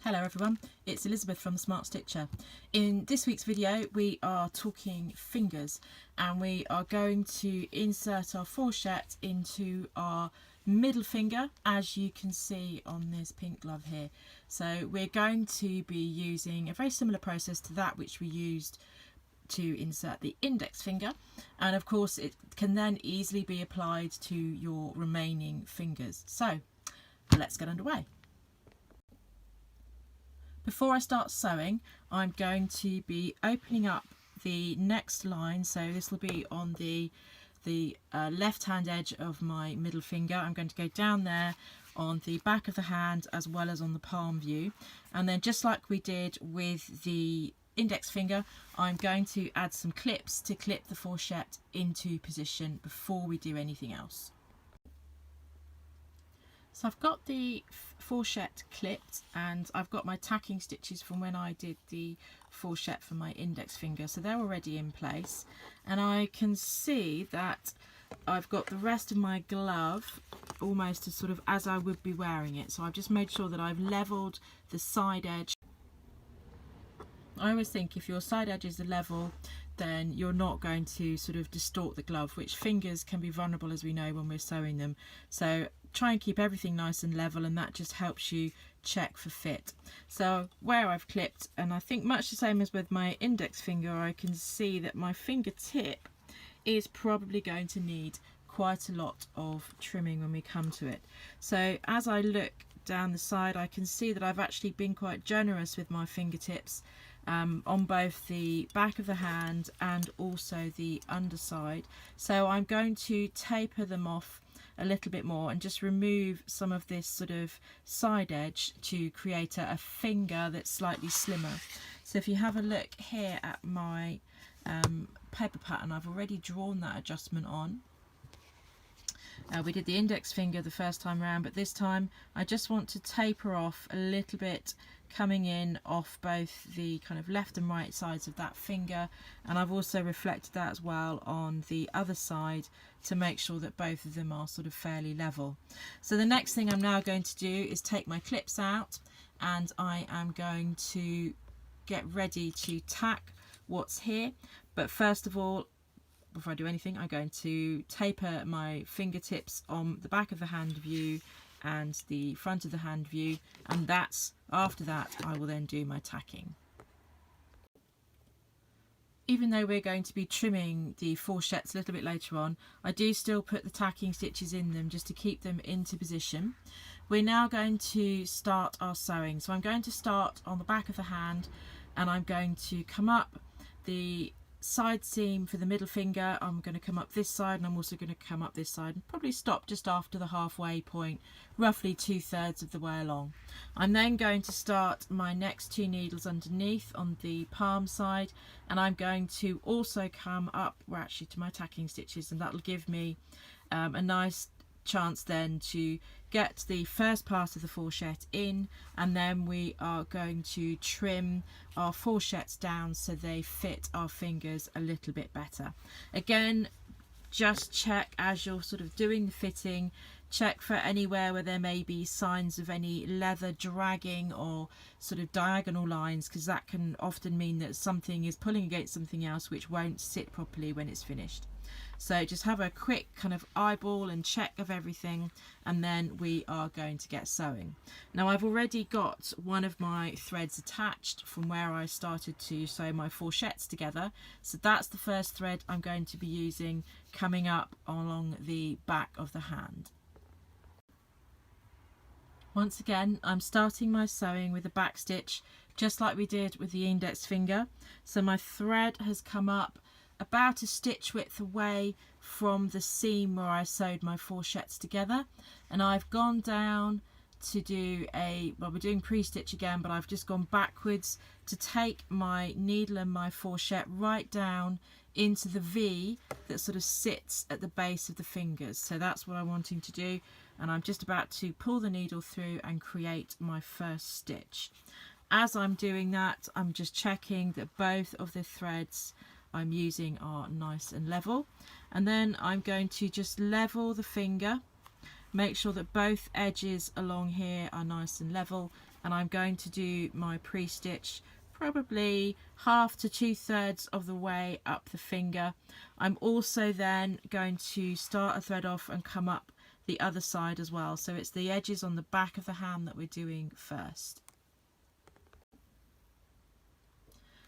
Hello everyone, it's Elizabeth from the Smart Stitcher. In this week's video we are talking fingers and we are going to insert our fourchette into our middle finger, as you can see on this pink glove here. So we're going to be using a very similar process to that which we used to insert the index finger, and of course it can then easily be applied to your remaining fingers. So let's get underway. Before I start sewing, I'm going to be opening up the next line, so this will be on the left hand edge of my middle finger. I'm going to go down there on the back of the hand as well as on the palm view, and then just like we did with the index finger, I'm going to add some clips to clip the fourchette into position before we do anything else. So I've got the fourchette clipped and I've got my tacking stitches from when I did the fourchette for my index finger, so they're already in place, and I can see that I've got the rest of my glove almost as sort of as I would be wearing it. So I've just made sure that I've leveled the side edge. I always think if your side edges are level, then you're not going to sort of distort the glove, which fingers can be vulnerable, as we know, when we're sewing them. So try and keep everything nice and level, and that just helps you check for fit. So where I've clipped, and I think much the same as with my index finger, I can see that my fingertip is probably going to need quite a lot of trimming when we come to it. So as I look down the side, I can see that I've actually been quite generous with my fingertips on both the back of the hand and also the underside. So I'm going to taper them off a little bit more and just remove some of this sort of side edge to create a finger that's slightly slimmer. So if you have a look here at my paper pattern, I've already drawn that adjustment on. We did the index finger the first time round, but this time I just want to taper off a little bit, coming in off both the kind of left and right sides of that finger, and I've also reflected that as well on the other side to make sure that both of them are sort of fairly level. So the next thing I'm now going to do is take my clips out, and I am going to get ready to tack what's here. But first of all, before I do anything, I'm going to taper my fingertips on the back of the hand view and the front of the hand view, and that's after that I will then do my tacking. Even though we're going to be trimming the fourchettes a little bit later on, I do still put the tacking stitches in them just to keep them into position. We're now going to start our sewing. So I'm going to start on the back of the hand, and I'm going to come up the side seam for the middle finger. I'm going to come up this side, and I'm also going to come up this side and probably stop just after the halfway point, roughly 2/3 of the way along. I'm then going to start my next two needles underneath on the palm side, and I'm going to also come up, well, actually to my tacking stitches, and that'll give me a nice chance then to get the first part of the fourchette in, and then we are going to trim our fourchettes down so they fit our fingers a little bit better. Again, just check as you're sort of doing the fitting, check for anywhere where there may be signs of any leather dragging or sort of diagonal lines, because that can often mean that something is pulling against something else which won't sit properly when it's finished. So just have a quick kind of eyeball and check of everything, and then we are going to get sewing. Now I've already got one of my threads attached from where I started to sew my fourchettes together, so that's the first thread I'm going to be using coming up along the back of the hand. Once again, I'm starting my sewing with a back stitch just like we did with the index finger. So my thread has come up about a stitch width away from the seam where I sewed my fourchettes together, and I've gone down to do well, we're doing pre-stitch again, but I've just gone backwards to take my needle and my fourchette right down into the V that sort of sits at the base of the fingers. So that's what I'm wanting to do, and I'm just about to pull the needle through and create my first stitch. As I'm doing that, I'm just checking that both of the threads I'm using are nice and level, and then I'm going to just level the finger, make sure that both edges along here are nice and level, and I'm going to do my pre-stitch probably 1/2 to 2/3 of the way up the finger. I'm also then going to start a thread off and come up the other side as well, so it's the edges on the back of the hand that we're doing first.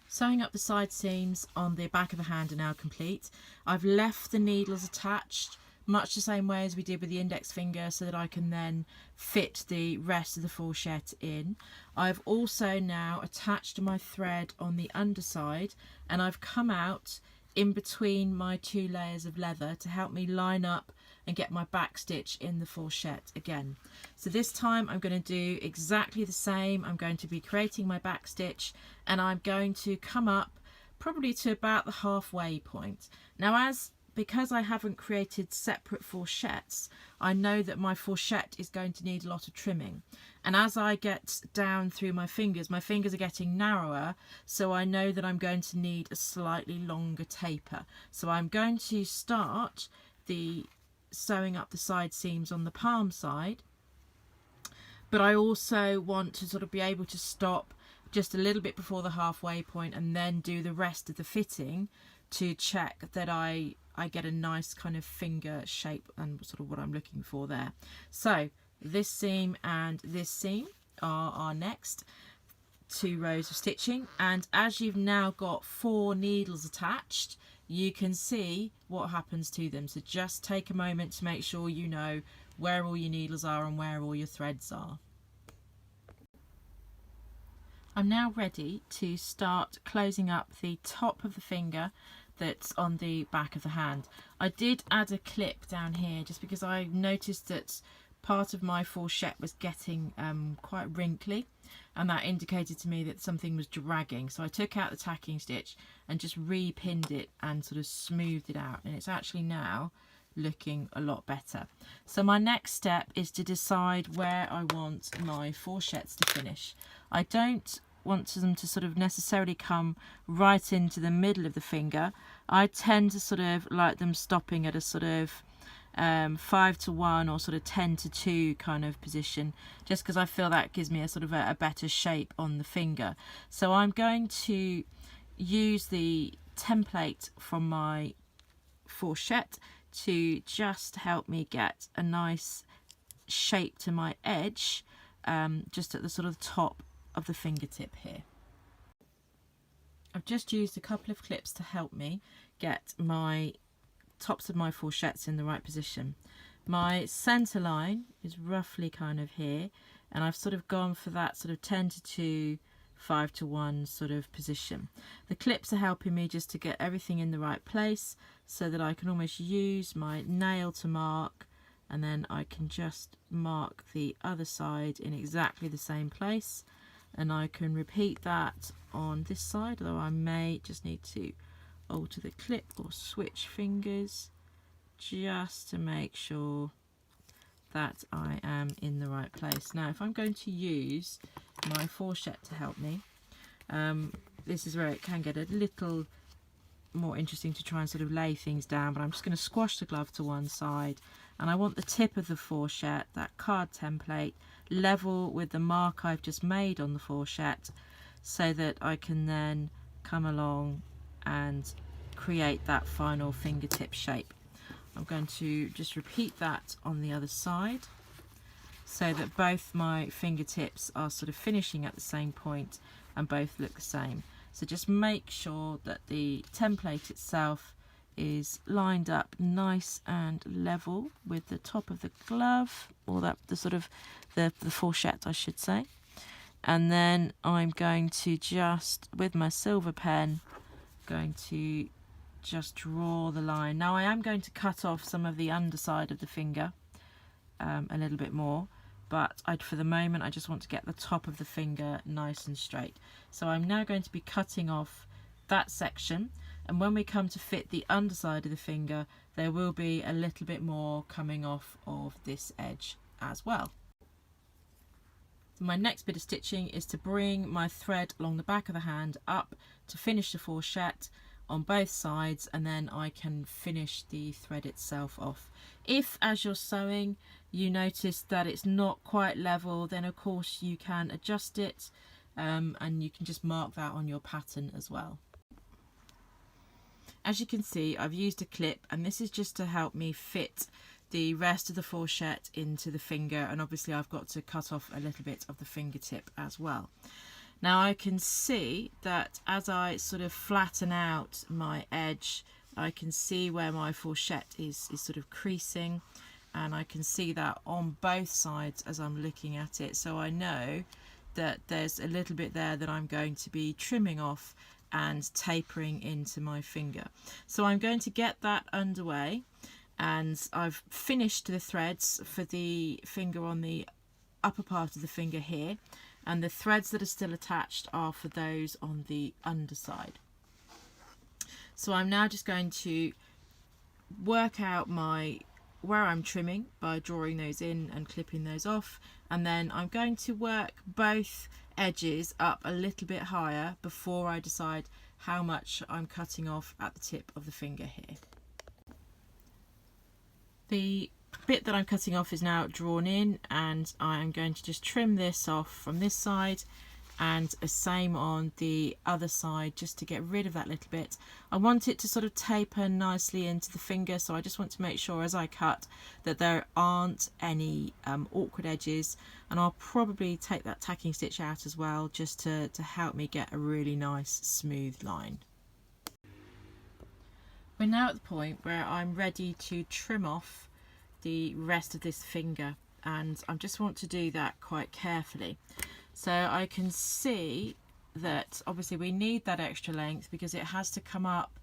Sewing up the side seams on the back of the hand are now complete. I've left the needles attached much the same way as we did with the index finger, so that I can then fit the rest of the fourchette in. I've also now attached my thread on the underside, and I've come out in between my 2 layers of leather to help me line up and get my back stitch in the fourchette again. So this time I'm going to do exactly the same. I'm going to be creating my back stitch, and I'm going to come up probably to about the halfway point. Now, because I haven't created separate fourchettes, I know that my fourchette is going to need a lot of trimming. And as I get down through my fingers are getting narrower, so I know that I'm going to need a slightly longer taper. So I'm going to start sewing up the side seams on the palm side, but I also want to sort of be able to stop just a little bit before the halfway point and then do the rest of the fitting to check that I get a nice kind of finger shape and sort of what I'm looking for there. So this seam and this seam are our next 2 rows of stitching, and as you've now got 4 needles attached, you can see what happens to them. So just take a moment to make sure you know where all your needles are and where all your threads are. I'm now ready to start closing up the top of the finger that's on the back of the hand. I did add a clip down here just because I noticed that part of my fourchette was getting quite wrinkly, and that indicated to me that something was dragging. So I took out the tacking stitch and just re-pinned it and sort of smoothed it out, and it's actually now looking a lot better. So my next step is to decide where I want my fourchettes to finish. I don't want them to sort of necessarily come right into the middle of the finger. I tend to sort of like them stopping at a sort of 5 to 1 or sort of 10 to 2 kind of position, just because I feel that gives me a sort of a better shape on the finger. So I'm going to use the template from my fourchette to just help me get a nice shape to my edge, just at the sort of top of the fingertip here. I've just used a couple of clips to help me get my tops of my fourchettes in the right position. My center line is roughly kind of here, and I've sort of gone for that sort of 10 to 2, 5 to 1 sort of position. The clips are helping me just to get everything in the right place, so that I can almost use my nail to mark, and then I can just mark the other side in exactly the same place, and I can repeat that on this side, although I may just need to alter the clip or switch fingers just to make sure that I am in the right place. Now, if I'm going to use my fourchette to help me, this is where it can get a little more interesting to try and sort of lay things down, but I'm just going to squash the glove to one side, and I want the tip of the fourchette, that card template, level with the mark I've just made on the fourchette, so that I can then come along and create that final fingertip shape. I'm going to just repeat that on the other side, so that both my fingertips are sort of finishing at the same point and both look the same. So just make sure that the template itself is lined up nice and level with the top of the glove, or the sort of the fourchette, I should say. And then I'm going to just, with my silver pen, going to just draw the line. Now I am going to cut off some of the underside of the finger a little bit more, but for the moment I just want to get the top of the finger nice and straight. So I'm now going to be cutting off that section, and when we come to fit the underside of the finger, there will be a little bit more coming off of this edge as well. My next bit of stitching is to bring my thread along the back of the hand up to finish the fourchette on both sides, and then I can finish the thread itself off. If as you're sewing you notice that it's not quite level, then of course you can adjust it, and you can just mark that on your pattern as well. As you can see, I've used a clip, and this is just to help me fit the rest of the fourchette into the finger, and obviously I've got to cut off a little bit of the fingertip as well. Now I can see that as I sort of flatten out my edge, I can see where my fourchette is sort of creasing, and I can see that on both sides as I'm looking at it. So I know that there's a little bit there that I'm going to be trimming off and tapering into my finger. So I'm going to get that underway, and I've finished the threads for the finger on the upper part of the finger here, and the threads that are still attached are for those on the underside. So I'm now just going to work out where I'm trimming by drawing those in and clipping those off, and then I'm going to work both edges up a little bit higher before I decide how much I'm cutting off at the tip of the finger here. The bit that I'm cutting off is now drawn in, and I'm going to just trim this off from this side, and the same on the other side, just to get rid of that little bit. I want it to sort of taper nicely into the finger, so I just want to make sure as I cut that there aren't any awkward edges, and I'll probably take that tacking stitch out as well, just to help me get a really nice smooth line. We're now at the point where I'm ready to trim off the rest of this finger, and I just want to do that quite carefully. So I can see that obviously we need that extra length because it has to come up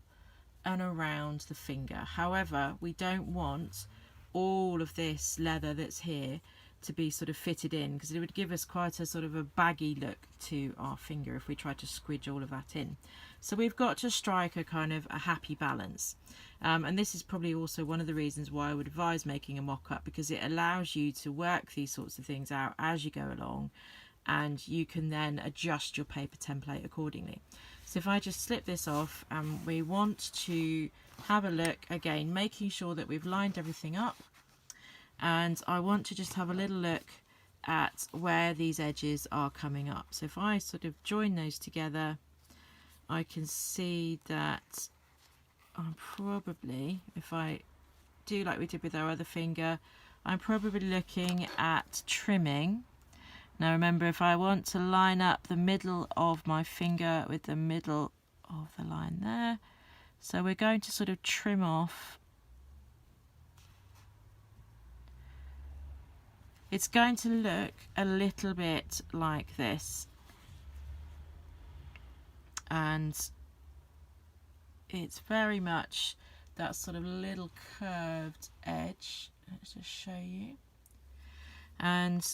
and around the finger. However, we don't want all of this leather that's here to be sort of fitted in, because it would give us quite a sort of a baggy look to our finger if we try to squidge all of that in. So we've got to strike a kind of a happy balance, and this is probably also one of the reasons why I would advise making a mock-up, because it allows you to work these sorts of things out as you go along, and you can then adjust your paper template accordingly. So if I just slip this off, and we want to have a look again, making sure that we've lined everything up, and I want to just have a little look at where these edges are coming up. So if I sort of join those together, I can see that I'm probably, if I do like we did with our other finger, I'm probably looking at trimming. Now remember, if I want to line up the middle of my finger with the middle of the line there, so we're going to sort of trim off. It's going to look a little bit like this, and it's very much that sort of little curved edge. Let's just show you. And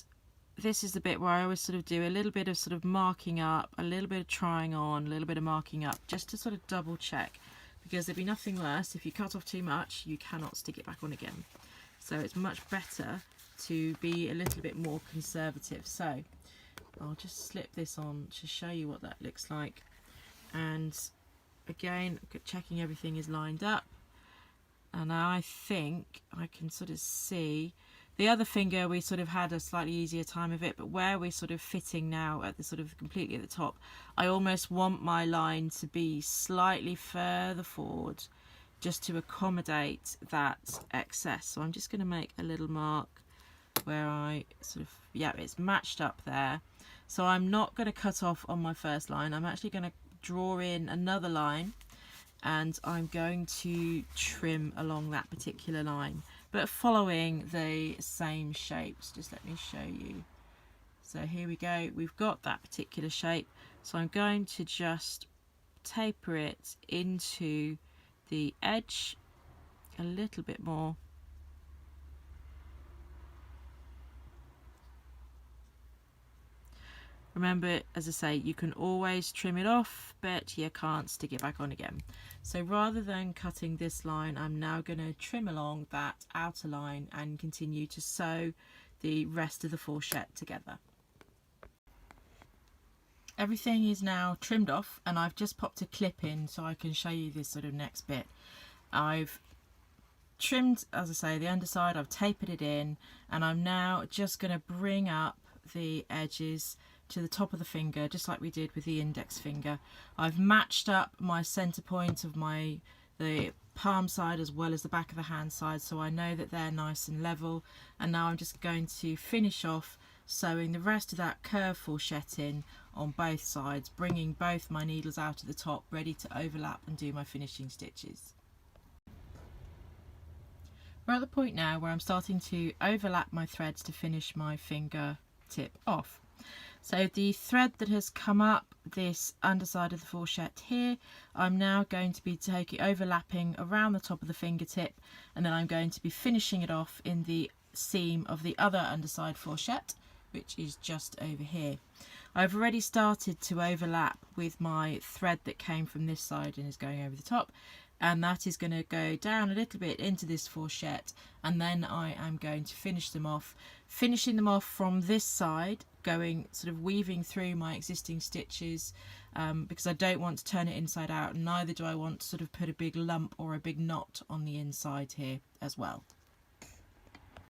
this is the bit where I always sort of do a little bit of sort of marking up, a little bit of trying on, a little bit of marking up, just to sort of double check, because there'd be nothing worse if you cut off too much, you cannot stick it back on again. So it's much better to be a little bit more conservative. So I'll just slip this on to show you what that looks like, and again checking everything is lined up, and I think I can sort of see the other finger. We sort of had a slightly easier time of it, but where we're sort of fitting now at the sort of completely at the top, I almost want my line to be slightly further forward just to accommodate that excess. So I'm just going to make a little mark where I sort of, yeah, it's matched up there. So I'm not going to cut off on my first line. I'm actually going to draw in another line, and I'm going to trim along that particular line, but following the same shapes. Just let me show you. So here we go, we've got that particular shape, so I'm going to just taper it into the edge a little bit more. Remember, as I say, you can always trim it off, but you can't stick it back on again. So rather than cutting this line, I'm now going to trim along that outer line and continue to sew the rest of the fourchette together. everything is now trimmed off, and I've just popped a clip in so I can show you this sort of next bit. I've trimmed, as I say, the underside, I've tapered it in, and I'm now just going to bring up the edges to the top of the finger, just like we did with the index finger. I've matched up my center point of the palm side as well as the back of the hand side, so I know that they're nice and level. And now I'm just going to finish off sewing the rest of that curved fourchette in on both sides, bringing both my needles out at the top, ready to overlap and do my finishing stitches. We're at the point now where I'm starting to overlap my threads to finish my finger tip off. So the thread that has come up this underside of the fourchette here, I'm now going to be overlapping around the top of the fingertip, and then I'm going to be finishing it off in the seam of the other underside fourchette, which is just over here. I've already started to overlap with my thread that came from this side and is going over the top, and that is going to go down a little bit into this fourchette, and then I am going to finish them off, finishing them off from this side, going sort of weaving through my existing stitches, because I don't want to turn it inside out, and neither do I want to sort of put a big lump or a big knot on the inside here as well.